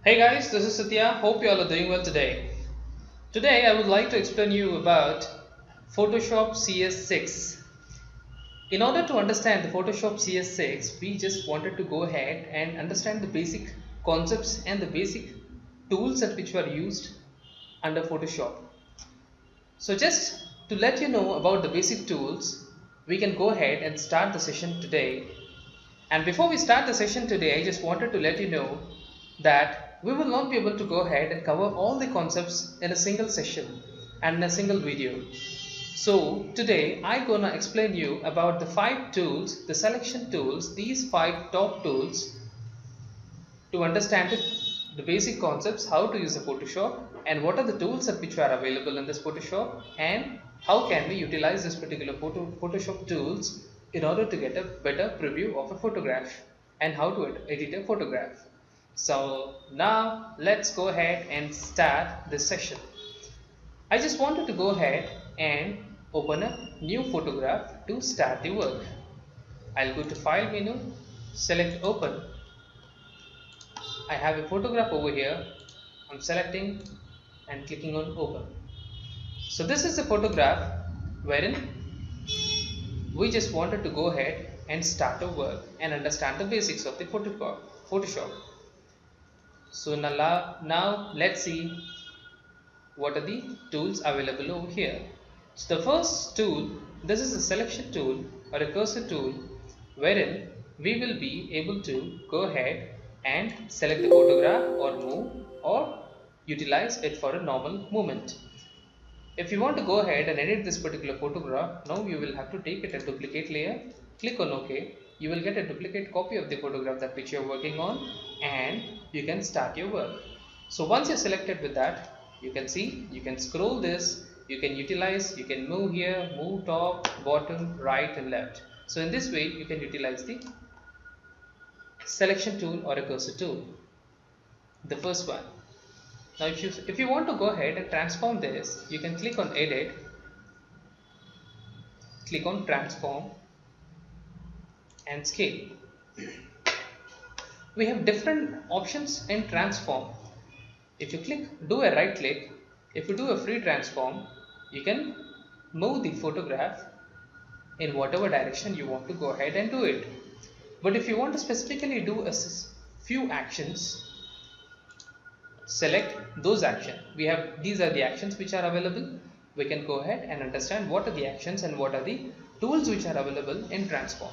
Hey guys, this is Satya. Hope you all are doing well today. Today I would like to explain you about Photoshop CS6. In order to understand the Photoshop CS6, we just wanted to go ahead and understand the basic concepts and the basic tools that which were used under Photoshop. So just to let you know about the basic tools, we can go ahead and start the session today. And before we start the session today, I just wanted to let you know that we will not be able to go ahead and cover all the concepts in a single session and in a single video. So today I'm gonna explain you about the 5 tools, the selection tools, these 5 top tools to understand the basic concepts, how to use the Photoshop and what are the tools that which are available in this Photoshop and how can we utilize this particular Photoshop tools in order to get a better preview of a photograph and how to edit a photograph. So now let's go ahead and start this session. I just wanted to go ahead and open a new photograph to start the work. I'll go to File menu, select Open. I have a photograph over here. I'm selecting and clicking on Open. So this is a photograph wherein we just wanted to go ahead and start our work and understand the basics of the Photoshop. So now let's see what are the tools available over here. So the first tool, this is a selection tool or a cursor tool wherein we will be able to go ahead and select the photograph or move or utilize it for a normal movement. If you want to go ahead and edit this particular photograph, now you will have to take it a duplicate layer, click on OK. You will get a duplicate copy of the photograph that which you are working on and you can start your work. So once you're selected with that, you can see, you can scroll this, you can utilize, you can move here, move top, bottom, right and left. So in this way, you can utilize the selection tool or a cursor tool. The first one. Now if you want to go ahead and transform this, you can click on edit, click on transform and scale. We have different options in transform. If you do a right click, if you do a free transform, you can move the photograph in whatever direction you want to go ahead and do it. But if you want to specifically do a few actions, select those actions. These are the actions which are available. We can go ahead and understand what are the actions and what are the tools which are available in transform.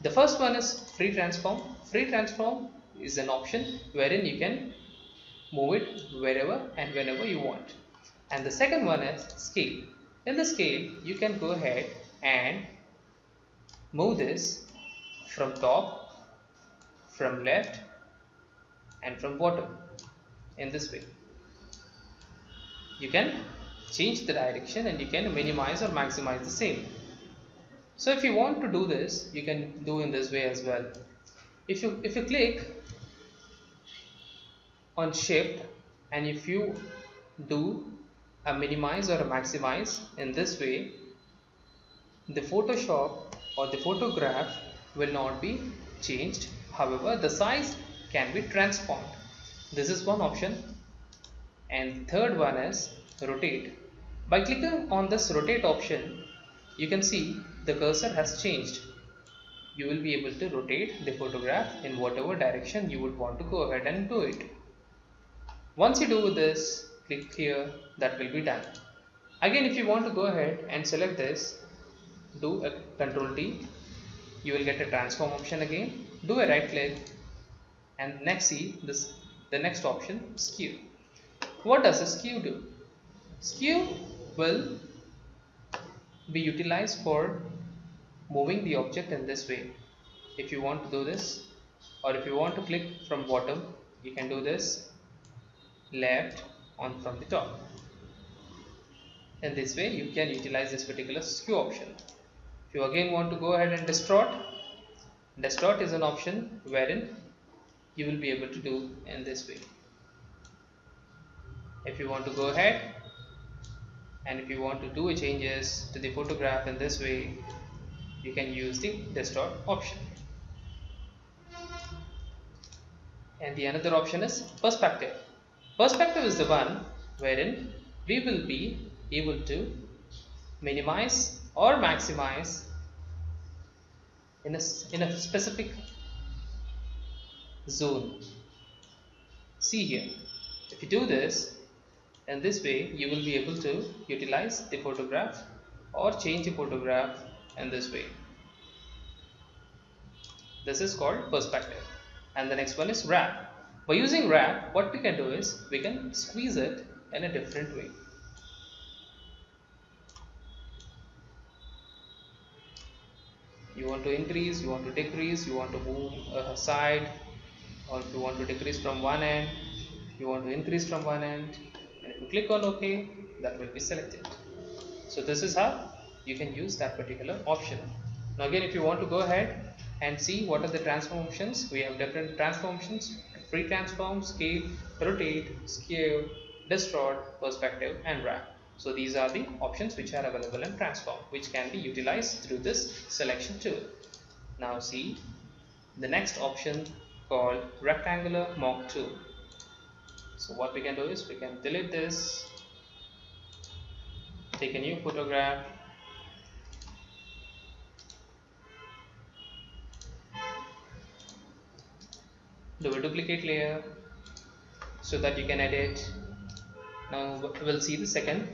The first one is free transform. Free transform is an option wherein you can move it wherever and whenever you want. And the second one is scale. In the scale, you can go ahead and move this from top, from left and from bottom in this way. You can change the direction and you can minimize or maximize the same. So if you want to do this, you can do in this way as well. If you click on shift and if you do a minimize or a maximize in this way, the Photoshop or the photograph will not be changed. However, the size can be transformed. This is one option. And third one is rotate. By clicking on this rotate option, you can see the cursor has changed. You will be able to rotate the photograph in whatever direction you would want to go ahead and do it. Once you do this, click here, that will be done. Again, if you want to go ahead and select this, do a Ctrl T, you will get a transform option again. Do a right click and next see this, the next option, skew. What does a skew do? Skew will be utilized for moving the object in this way. If you want to do this, or if you want to click from bottom, you can do this, left on from the top. In this way, you can utilize this particular skew option. If you again want to go ahead and distort is an option wherein you will be able to do in this way. If you want to go ahead and if you want to do changes to the photograph in this way, you can use the distort option. And the another option is perspective. Perspective is the one wherein we will be able to minimize or maximize in a specific zone. See here, if you do this, in this way you will be able to utilize the photograph or change the photograph in this way. This is called perspective. And the next one is wrap. By using wrap, what we can do is we can squeeze it in a different way. You want to increase, you want to decrease, you want to move aside, or if you want to decrease from one end, you want to increase from one end, and if you click on OK, that will be selected. So this is how you can use that particular option. Now again, if you want to go ahead and see what are the transform options, we have different transformations: free transform, scale, rotate, scale, distort, perspective, and wrap. So these are the options which are available in transform, which can be utilized through this selection tool. Now see the next option called rectangular mock tool. So what we can do is we can delete this, take a new photograph, do a duplicate layer so that you can edit. Now we'll see the second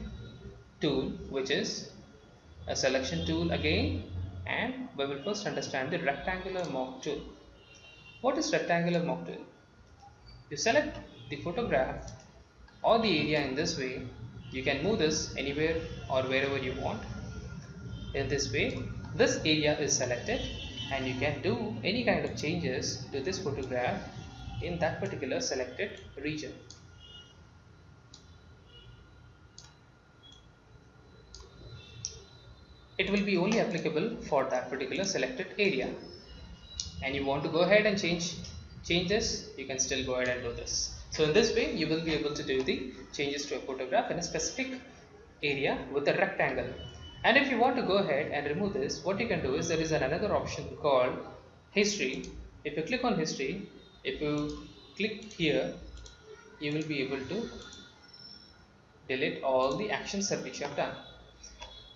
tool, which is a selection tool again, and we will first understand the rectangular mock tool. What is rectangular mock tool? You select the photograph or the area in this way. You can move this anywhere or wherever you want. In this way, this area is selected and you can do any kind of changes to this photograph in that particular selected region. It will be only applicable for that particular selected area, and you want to go ahead and change this, you can still go ahead and do this. So in this way you will be able to do the changes to a photograph in a specific area with a rectangle. And if you want to go ahead and remove this, what you can do is there is another option called history. If you click on history, if you click here, you will be able to delete all the actions that which you have done.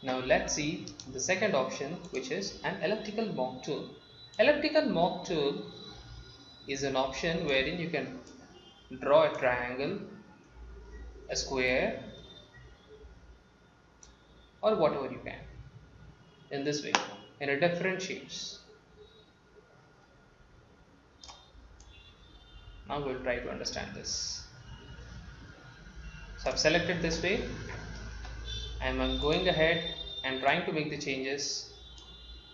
Now let's see the second option, which is an elliptical mock tool. Elliptical mock tool is an option wherein you can draw a triangle, a square, or whatever you can in this way in a different shapes. Now we'll try to understand this. So I've selected this way and I'm going ahead and trying to make the changes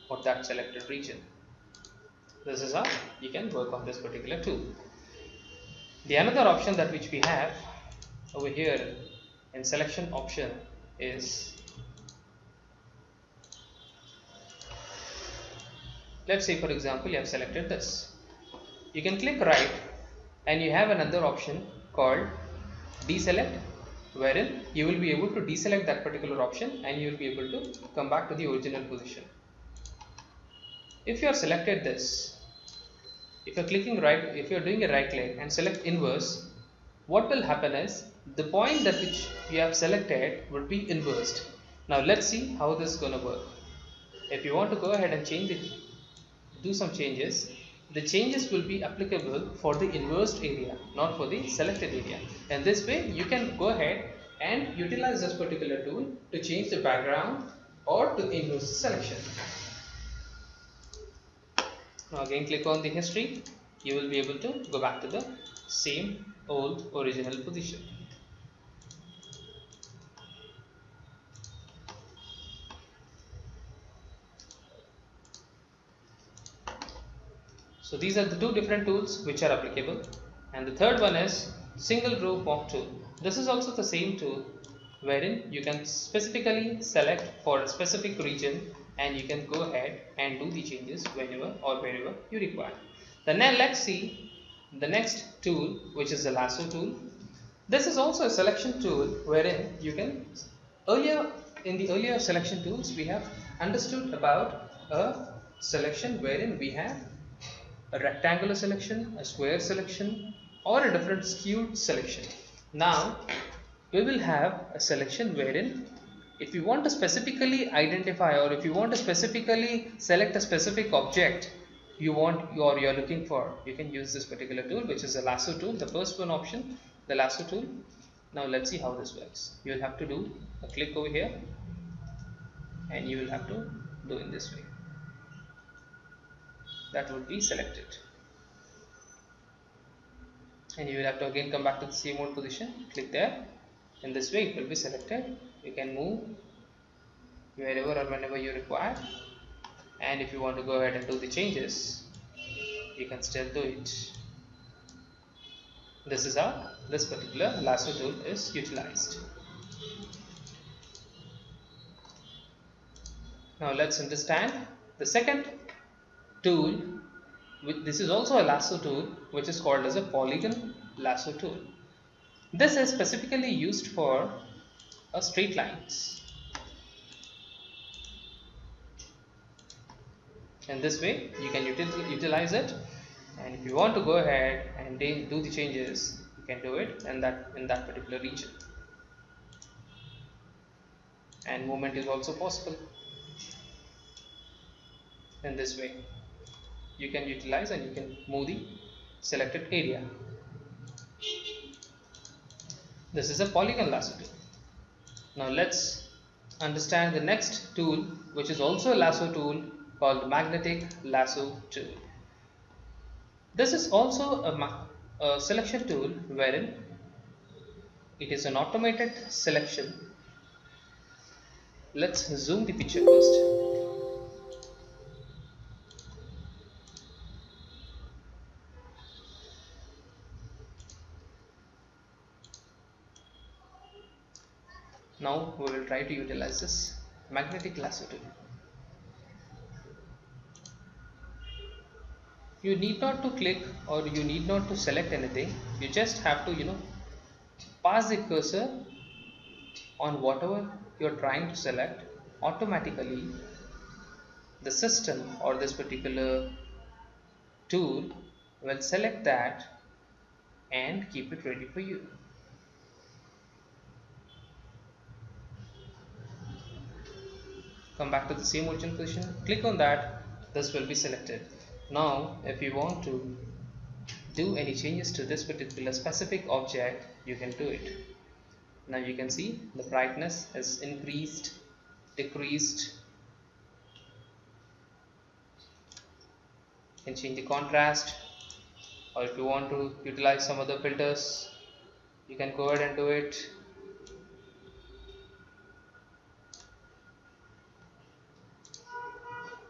for that selected region. This is how you can work on this particular tool. The another option that which we have over here in selection option is, let's say for example you have selected this. You can click right and you have another option called deselect, wherein you will be able to deselect that particular option and you will be able to come back to the original position. If you have selected this, if you are clicking right, if you are doing a right click and select inverse, what will happen is the point that which you have selected would be inversed. Now let's see how this is going to work. If you want to go ahead and change it, do some changes, the changes will be applicable for the inversed area, not for the selected area. And this way you can go ahead and utilize this particular tool to change the background or to inverse the selection. Now again click on the history, you will be able to go back to the same old original position. So these are the two different tools which are applicable, and the third one is single row mock tool. This is also the same tool wherein you can specifically select for a specific region and you can go ahead and do the changes whenever or wherever you require. Then let's see the next tool, which is the lasso tool. This is also a selection tool wherein you can, in the earlier selection tools we have understood about a selection wherein we have a rectangular selection, a square selection, or a different skewed selection. Now we will have a selection wherein if you want to specifically identify, or if you want to specifically select a specific object you want or you are looking for, you can use this particular tool, which is a lasso tool, the first one option, the lasso tool. Now let's see how this works. You will have to do a click over here and you will have to do in this way. That would be selected, and you will have to again come back to the same old position, click there. In this way it will be selected. You can move wherever or whenever you require, and if you want to go ahead and do the changes you can still do it. This is how this particular lasso tool is utilized. Now let's understand the second tool. This is also a lasso tool, which is called as a polygon lasso tool. This is specifically used for straight lines. In this way you can utilize it, and if you want to go ahead and do the changes you can do it in that particular region, and movement is also possible. In this way you can utilize and you can move the selected area. This is a polygon lasso tool. Now let's understand the next tool, which is also a lasso tool, called magnetic lasso tool. This is also a selection tool wherein it is an automated selection. Let's zoom the picture first. Now we will try to utilize this magnetic lasso tool. You need not to click or you need not to select anything. You just have to pass the cursor on whatever you are trying to select. Automatically the system or this particular tool will select that and keep it ready for you. Come back to the same original position, click on that, this will be selected. Now if you want to do any changes to this particular specific object you can do it. Now you can see the brightness is increased, decreased. You can change the contrast, or if you want to utilize some other filters you can go ahead and do it.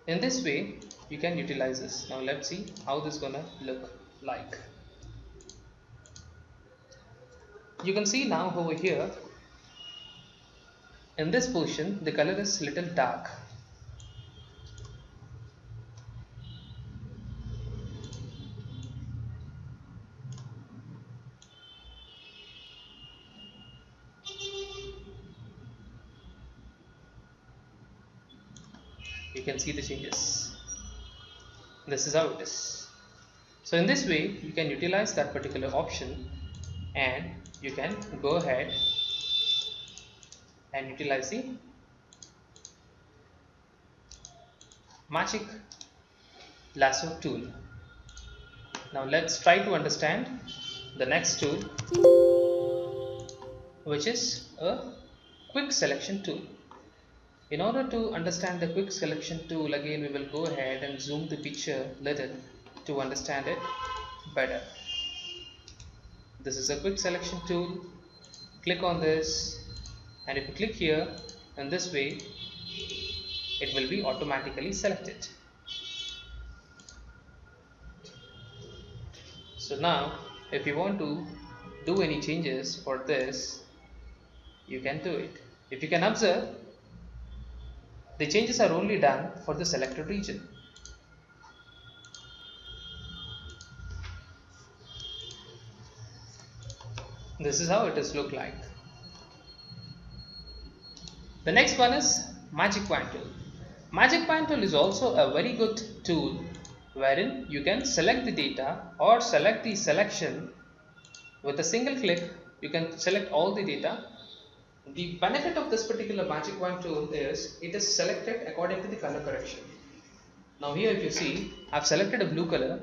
In this way you can utilize this. Now let's see how this is gonna look like. You can see now over here in this position the color is little dark. You can see the changes. This is how it is. So in this way you can utilize that particular option, and you can go ahead and utilize the magic lasso tool. Now let's try to understand the next tool, which is a quick selection tool. In order to understand the quick selection tool, again we will go ahead and zoom the picture little to understand it better. This is a quick selection tool. Click on this, and if you click here, in this way it will be automatically selected. So now if you want to do any changes for this you can do it. If you can observe, the changes are only done for the selected region. This is how it is look like. The next one is magic wand tool. Magic wand tool is also a very good tool wherein you can select the data or select the selection with a single click. You can select all the data. The benefit of this particular magic wand tool is it is selected according to the color correction. Now here if you see, I've selected a blue color.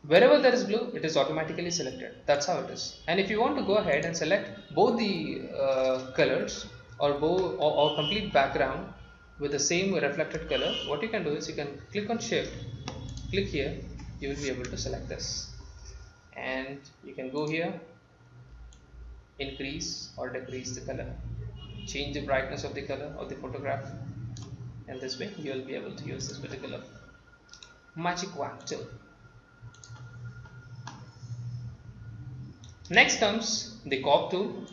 Wherever there is blue, it is automatically selected. That's how it is. And if you want to go ahead and select both the colors or complete background with the same reflected color, what you can do is you can click on shift, click here, you will be able to select this. And you can go here, increase or decrease the color, change the brightness of the color of the photograph, and this way you will be able to use this particular magic wand tool. Next comes the crop tool.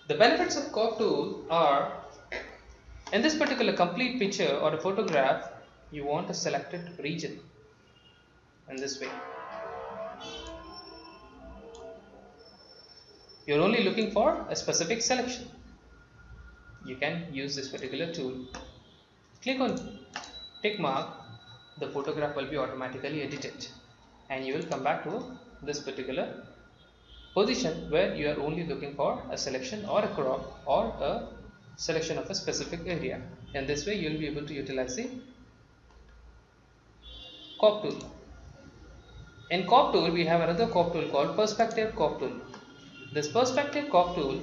The benefits of crop tool are, in this particular complete picture or a photograph, you want a selected region in this way. You're only looking for a specific selection. You can use this particular tool. Click on tick mark, the photograph will be automatically edited and you will come back to this particular position where you are only looking for a selection or a crop or a selection of a specific area. In this way you will be able to utilize the crop tool. In crop tool we have another crop tool called perspective crop tool. This perspective crop tool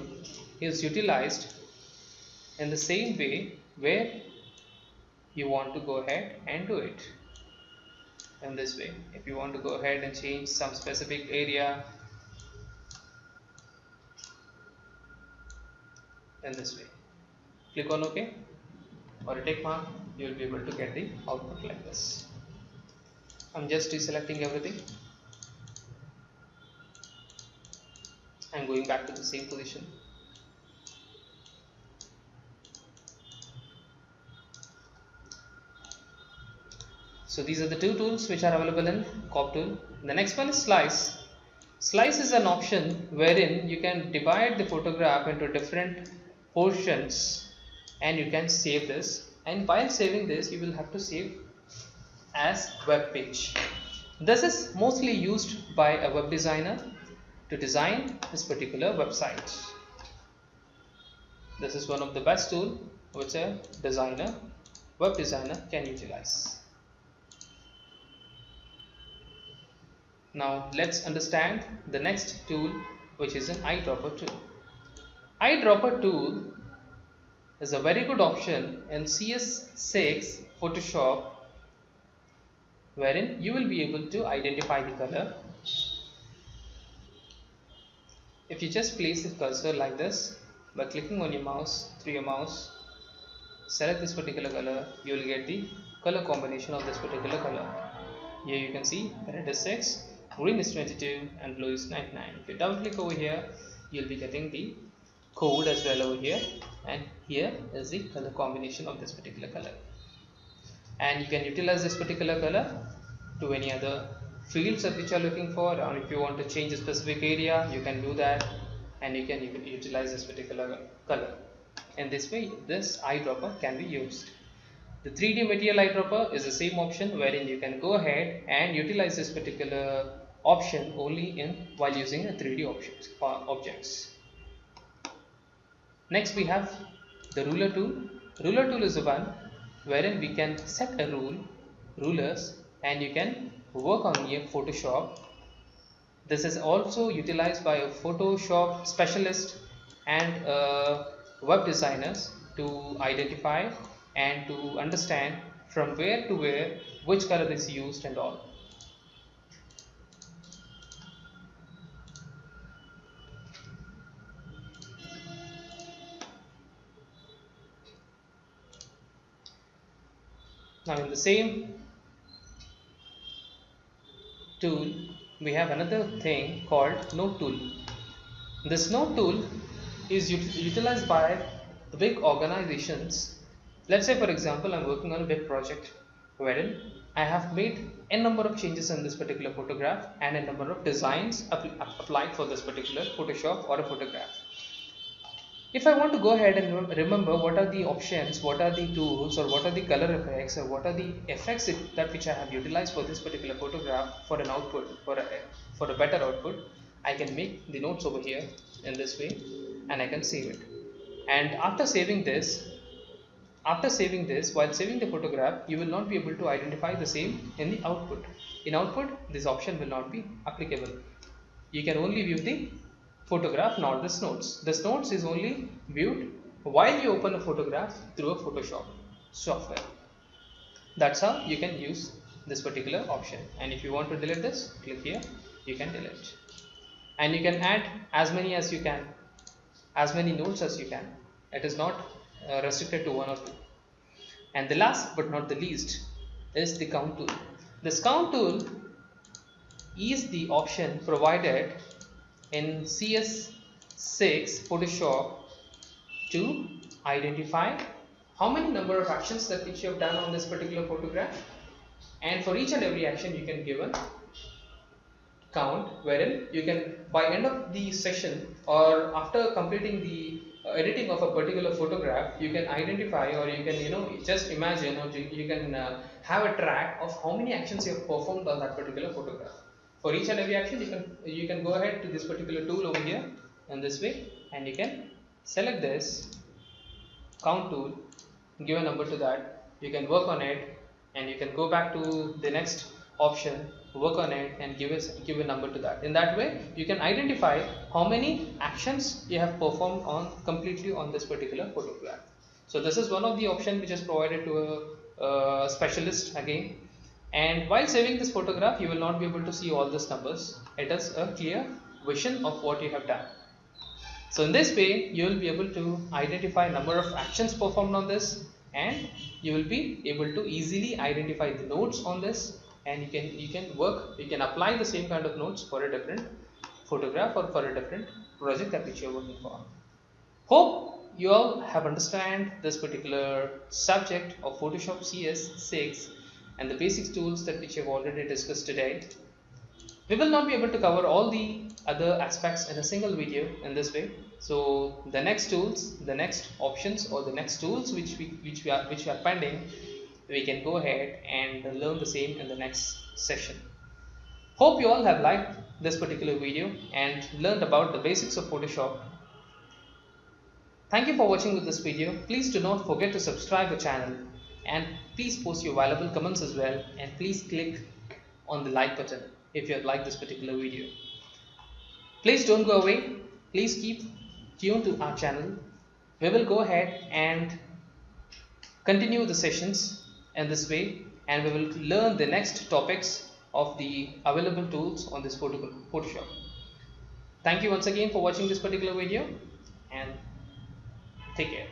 is utilized in the same way where you want to go ahead and do it. In this way, if you want to go ahead and change some specific area, in this way, click on OK or a tick mark, you will be able to get the output like this. I'm just deselecting everything. I'm going back to the same position. So these are the two tools which are available in crop tool. The next one is slice. Slice is an option wherein you can divide the photograph into different portions and you can save this, and while saving this you will have to save as web page. This is mostly used by a web designer to design this particular website. This is one of the best tools which a web designer can utilize. Now let's understand the next tool, which is an eyedropper tool. Eyedropper tool is a very good option in CS6 Photoshop, wherein you will be able to identify the color. If you just place the cursor like this by clicking on your mouse, through your mouse, select this particular color, you will get the color combination of this particular color. Here you can see red is 6, green is 22 and blue is 99. If you double click over here, you'll be getting the code as well over here, and here is the color combination of this particular color. And you can utilize this particular color to any other fields that which you are looking for, or if you want to change a specific area, you can do that, and you can utilize this particular color. In this way, this eyedropper can be used. The 3D material eyedropper is the same option wherein you can go ahead and utilize this particular option only while using a 3D objects. Next we have the ruler tool. Ruler tool is the one wherein we can set a rulers, and you can work on your Photoshop. This is also utilized by a Photoshop specialist and web designers to identify and to understand from where to where which color is used and all. Now in the same tool we have another thing called node tool. This node tool is utilized by the big organizations. Let's say for example I'm working on a big project wherein I have made n number of changes in this particular photograph and a number of designs applied for this particular Photoshop or a photograph. If I want to go ahead and remember what are the options, what are the tools, or what are the color effects, or what are the effects that which I have utilized for this particular photograph for an output, for a better output, I can make the notes over here in this way, and I can save it. And after saving this, while saving the photograph, you will not be able to identify the same in the output. In output, this option will not be applicable. You can only view the photograph, not this notes. This notes is only viewed while you open a photograph through a Photoshop software. That's how you can use this particular option. And if you want to delete this, click here, you can delete. And you can add as many as you can, as many notes as you can. It is not restricted to one or two. And the last but not the least is the count tool. This count tool is the option provided in CS6 Photoshop to identify how many number of actions that which you have done on this particular photograph, and for each and every action you can give a count, wherein you can, by end of the session or after completing the editing of a particular photograph, you can identify, or you can just imagine, or you can have a track of how many actions you have performed on that particular photograph. For each and every action, you can go ahead to this particular tool over here in this way, and you can select this count tool, give a number to that, you can work on it, and you can go back to the next option, work on it, and give a number to that. In that way, you can identify how many actions you have performed on completely on this particular photograph. So this is one of the options which is provided to a specialist again. And while saving this photograph, you will not be able to see all these numbers. It is a clear vision of what you have done. So in this way, you will be able to identify number of actions performed on this, and you will be able to easily identify the notes on this, and you can apply the same kind of notes for a different photograph or for a different project that which you are working for. Hope you all have understand this particular subject of Photoshop CS6 and the basic tools that which you have already discussed today. We will not be able to cover all the other aspects in a single video in this way. So the next tools, the next options, or the next tools which we are pending, we can go ahead and learn the same in the next session. Hope you all have liked this particular video and learned about the basics of Photoshop. Thank you for watching this video. Please do not forget to subscribe the channel, and please post your valuable comments as well, and please click on the like button if you have liked this particular video. Please don't go away. Please keep tuned to our channel. We will go ahead and continue the sessions in this way, and we will learn the next topics of the available tools on this Photoshop. Thank you once again for watching this particular video, and take care.